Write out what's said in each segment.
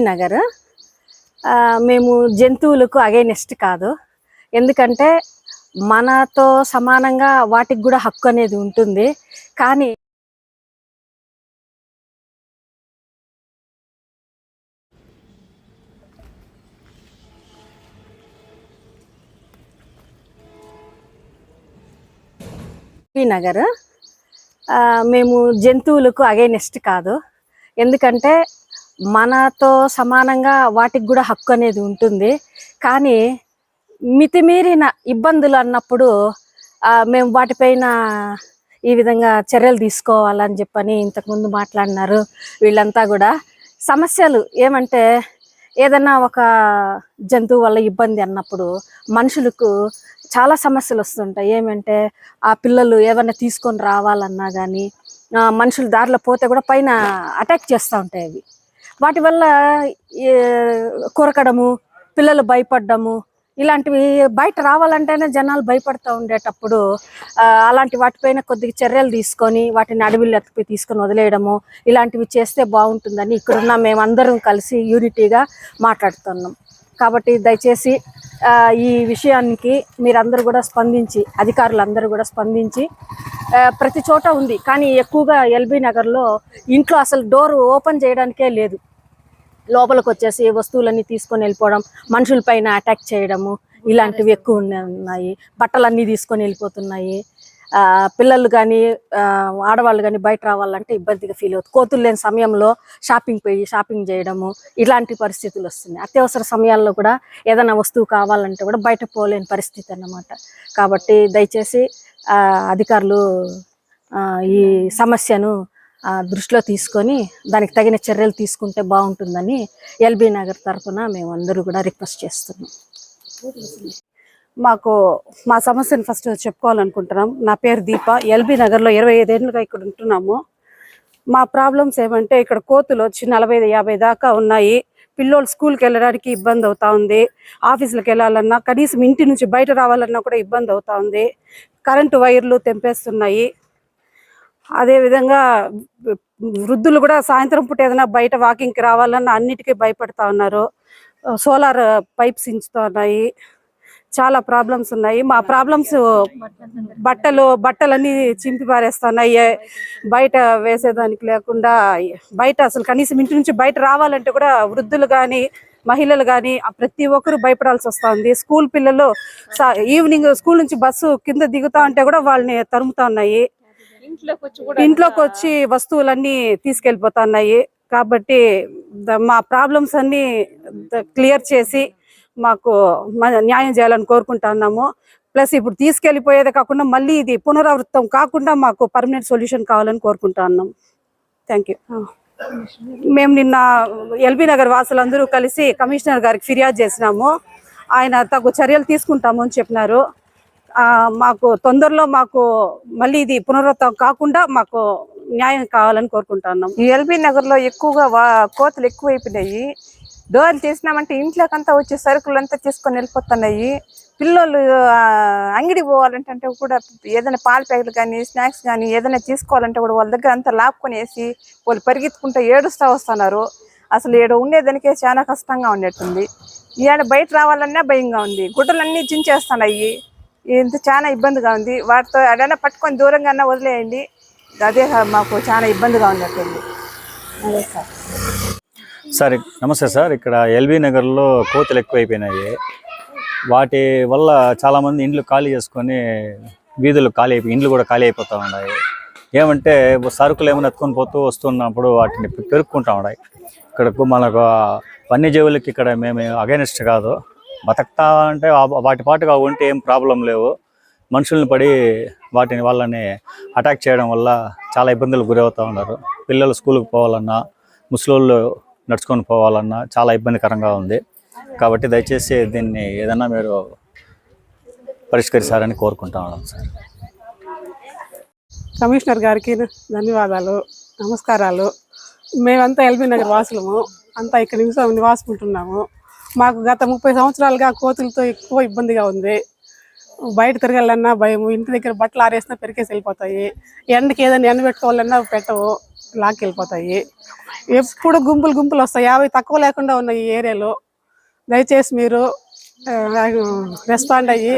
నగర్ మేము జంతువులకు అగైనెస్ట్ కాదు. ఎందుకంటే మనతో సమానంగా వాటికి కూడా హక్కు అనేది ఉంటుంది. కానీ నగర్ మేము జంతువులకు అగైనెస్ట్ కాదు. ఎందుకంటే మనతో సమానంగా వాటికి కూడా హక్కు అనేది ఉంటుంది. కానీ మితిమీరిన ఇబ్బందులు అన్నప్పుడు మేము వాటిపైన ఈ విధంగా చర్యలు తీసుకోవాలని చెప్పని ఇంతకుముందు మాట్లాడినారు. వీళ్ళంతా కూడా సమస్యలు ఏమంటే ఏదన్నా ఒక జంతువు వల్ల ఇబ్బంది అన్నప్పుడు మనుషులకు చాలా సమస్యలు వస్తుంటాయి. ఏమంటే ఆ పిల్లలు ఏమన్నా తీసుకొని రావాలన్నా కానీ మనుషులు దారిలో పోతే కూడా పైన అటాక్ చేస్తూ ఉంటాయి. అవి వాటి వల్ల కొరకడము, పిల్లలు భయపడ్డము, ఇలాంటివి బయట రావాలంటేనే జనాలు భయపడుతూ ఉండేటప్పుడు అలాంటి వాటిపైన కొద్దిగా చర్యలు తీసుకొని వాటిని అడవిలో ఎత్తుకుపోయి తీసుకొని వదిలేయడము ఇలాంటివి చేస్తే బాగుంటుందని ఇక్కడున్న మేమందరం కలిసి యూనిటీగా మాట్లాడుతున్నాం. కాబట్టి దయచేసి ఈ విషయానికి మీరందరూ కూడా స్పందించి, అధికారులందరూ కూడా స్పందించి, ప్రతి చోట ఉంది కానీ ఎక్కువగా ఎల్బీ నగర్లో ఇంట్లో అసలు డోర్ ఓపెన్ చేయడానికే లేదు. లోపలికి వచ్చేసి వస్తువులన్నీ తీసుకొని వెళ్ళిపోవడం, మనుషులపైన అటాక్ చేయడము ఇలాంటివి ఎక్కువ ఉన్నాయి. బట్టలన్నీ తీసుకొని వెళ్ళిపోతున్నాయి. పిల్లలు కానీ ఆడవాళ్ళు కానీ బయట రావాలంటే ఇబ్బందిగా ఫీల్ అవుతుంది. కోతులు లేని సమయంలో షాపింగ్ చేయడము ఇలాంటి పరిస్థితులు వస్తున్నాయి. అత్యవసర సమయాల్లో కూడా ఏదైనా వస్తువు కావాలంటే కూడా బయట పోలేని పరిస్థితి అన్నమాట. కాబట్టి దయచేసి అధికారులు ఈ సమస్యను దృష్టిలో తీసుకొని దానికి తగిన చర్యలు తీసుకుంటే బాగుంటుందని ఎల్బీ నగర్ తరఫున మేము అందరూ కూడా రిక్వెస్ట్ చేస్తున్నాం. మా సమస్యను ఫస్ట్ చెప్పుకోవాలనుకుంటున్నాం. నా పేరు దీప. ఎల్బీ నగర్లో 25 ఏళ్ళుగా ఇక్కడ ఉంటున్నాము. మా ప్రాబ్లమ్స్ ఏమంటే ఇక్కడ కోతులు వచ్చి 40-50 దాకా ఉన్నాయి. పిల్లోళ్ళు స్కూల్కి వెళ్ళడానికి ఇబ్బంది అవుతా ఉంది. ఆఫీసులకు వెళ్ళాలన్నా, కనీసం ఇంటి నుంచి బయట రావాలన్నా కూడా ఇబ్బంది అవుతా ఉంది. కరెంటు వైర్లు తెంపేస్తున్నాయి. అదేవిధంగా వృద్ధులు కూడా సాయంత్రం పూట ఏదైనా బయట వాకింగ్కి రావాలన్నా అన్నిటికీ భయపడతా ఉన్నారు. సోలార్ పైప్స్ ఇంచుతూ ఉన్నాయి. చాలా ప్రాబ్లమ్స్ ఉన్నాయి. మా ప్రాబ్లమ్స్ బట్టలన్నీ చింపి పారేస్తున్నాయి. బయట వేసేదానికి లేకుండా బయట అసలు కనీసం ఇంటి నుంచి బయట రావాలంటే కూడా వృద్ధులు కానీ మహిళలు కానీ ప్రతి ఒక్కరు భయపడాల్సి వస్తుంది. స్కూల్ పిల్లలు ఈవినింగ్ స్కూల్ నుంచి బస్సు కింద దిగుతా ఉంటే కూడా వాళ్ళని తరుముతా ఉన్నాయి. ఇంట్లోకి వచ్చి వస్తువులన్నీ తీసుకెళ్ళిపోతున్నాయి. కాబట్టి మా ప్రాబ్లమ్స్ అన్ని క్లియర్ చేసి మాకు న్యాయం చేయాలని కోరుకుంటున్నాము. ప్లస్ ఇప్పుడు తీసుకెళ్ళిపోయేదే కాకుండా మళ్ళీ ఇది పునరావృతం కాకుండా మాకు పర్మనెంట్ సొల్యూషన్ కావాలని కోరుకుంటున్నాం. Thank you. మేము నిన్న ఎల్బీ నగర్ వాసులందరూ కలిసి కమిషనర్ గారికి ఫిర్యాదు చేసినాము. ఆయన తగు చర్యలు తీసుకుంటాము అని చెప్పినారు. మాకు తొందరలో మళ్ళీ ఇది పునరావృతం కాకుండా మాకు న్యాయం కావాలని కోరుకుంటున్నాం. ఈ ఎల్బీ నగర్లో ఎక్కువగా కోతలు ఎక్కువైపోయినాయి. డోర్లు తీసినామంటే ఇంట్లోకంతా వచ్చే సరుకులంతా తీసుకొని వెళ్ళిపోతున్నాయి. పిల్లలు అంగడి పోవాలంటే కూడా ఏదైనా పాల ప్యాకెట్లు కానీ స్నాక్స్ కానీ ఏదైనా తీసుకోవాలంటే కూడా వాళ్ళ దగ్గర అంతా లాక్కొనేసి వాళ్ళు పరిగెత్తుకుంటూ ఏడుస్తూ వస్తున్నారు. అసలు ఈడ ఉండేదానికే చాలా కష్టంగా ఉండేటుంది. ఈడ బయట రావాలన్నా భయంగా ఉంది. గుడ్డలన్నీ చించేస్తున్నాయి. ఇంత చాలా ఇబ్బందిగా ఉంది. వాటితో అడైనా పట్టుకొని దూరంగా వదిలేయండి. అదే మాకు చాలా ఇబ్బందిగా ఉన్నట్టుంది. అదే సార్ నమస్తే సార్. ఇక్కడ ఎల్బీ నగర్లో కోతులు ఎక్కువైపోయినాయి. వాటి వల్ల చాలామంది ఇండ్లు ఖాళీ చేసుకొని వీధులు ఇండ్లు కూడా ఖాళీ అయిపోతూ ఉన్నాయి. ఏమంటే సరుకులు ఏమైనా ఎత్తుకొని పోతూ వస్తున్నప్పుడు వాటిని పెరుక్కుంటూ ఉన్నాయి. ఇక్కడ మనకు వన్యజీవులకి ఇక్కడ మేము అగైనెస్ట్ కాదు. బతకతా అంటే వాటి పాటుగా ఉంటే ఏం ప్రాబ్లం లేవు. మనుషుల్ని పడి వాళ్ళని అటాక్ చేయడం వల్ల చాలా ఇబ్బందులు గురవుతూ ఉన్నారు. పిల్లలు స్కూల్కి పోవాలన్నా, ముసలోళ్ళు నడుచుకొని పోవాలన్నా చాలా ఇబ్బందికరంగా ఉంది. కాబట్టి దయచేసి దీన్ని ఏదన్నా మీరు పరిష్కరిస్తారని కోరుకుంటా ఉన్నాం సార్. కమిషనర్ గారికి ధన్యవాదాలు, నమస్కారాలు. మేమంతా ఎల్బీ నగర్ వాసులము, అంతా ఇక్కడ నివాసుకుంటున్నాము. మాకు గత 30 సంవత్సరాలుగా కోతులతో ఎక్కువ ఇబ్బందిగా ఉంది. బయట తిరగాలన్నా భయం. ఇంటి దగ్గర బట్టలు ఆరేసినా పెరికేసి వెళ్ళిపోతాయి. ఎండకి ఏదైనా ఎండ పెట్టుకోవాలన్నా పెట్టవు. లాక్కెళ్ళిపోతాయి. ఎప్పుడు గుంపులు గుంపులు వస్తాయి, 50 తక్కువ లేకుండా ఉన్నాయి ఈ ఏరియాలో. దయచేసి మీరు రెస్పాండ్ అయ్యి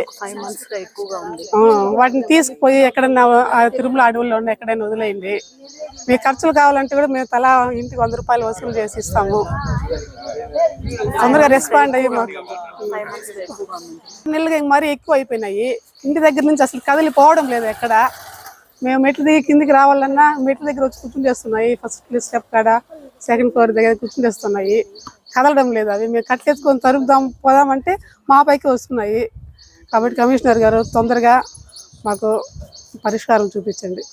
వాటిని తీసుకుపోయి ఎక్కడన్నా తిరుమల అడవుల్లో ఉన్న ఎక్కడైనా వదిలేయండి. మీ ఖర్చులు కావాలంటే కూడా మేము తలా ఇంటికి 100 రూపాయలు వసూలు చేసి ఇస్తాము. తొందరగా రెస్పాండ్ అయ్యి. నెలలుగా మరీ ఎక్కువ అయిపోయినాయి. ఇంటి దగ్గర నుంచి అసలు కదిలిపోవడం లేదు ఎక్కడ. మేము మెట్ల దిగి కిందికి రావాలన్నా మెట్ల దగ్గర వచ్చి కూర్చుని చేస్తున్నాయి. ఫస్ట్ ఫ్లోర్ స్టెప్ కాడ, సెకండ్ ఫ్లోర్ దగ్గర కూర్చుని చేస్తున్నాయి. కదలడం లేదు. అవి మేము కట్టెత్తుకొని తరుపుదాం పోదామంటే మా పైకి వస్తున్నాయి. కాబట్టి కమిషనర్ గారు తొందరగా మాకు పరిష్కారం చూపించండి.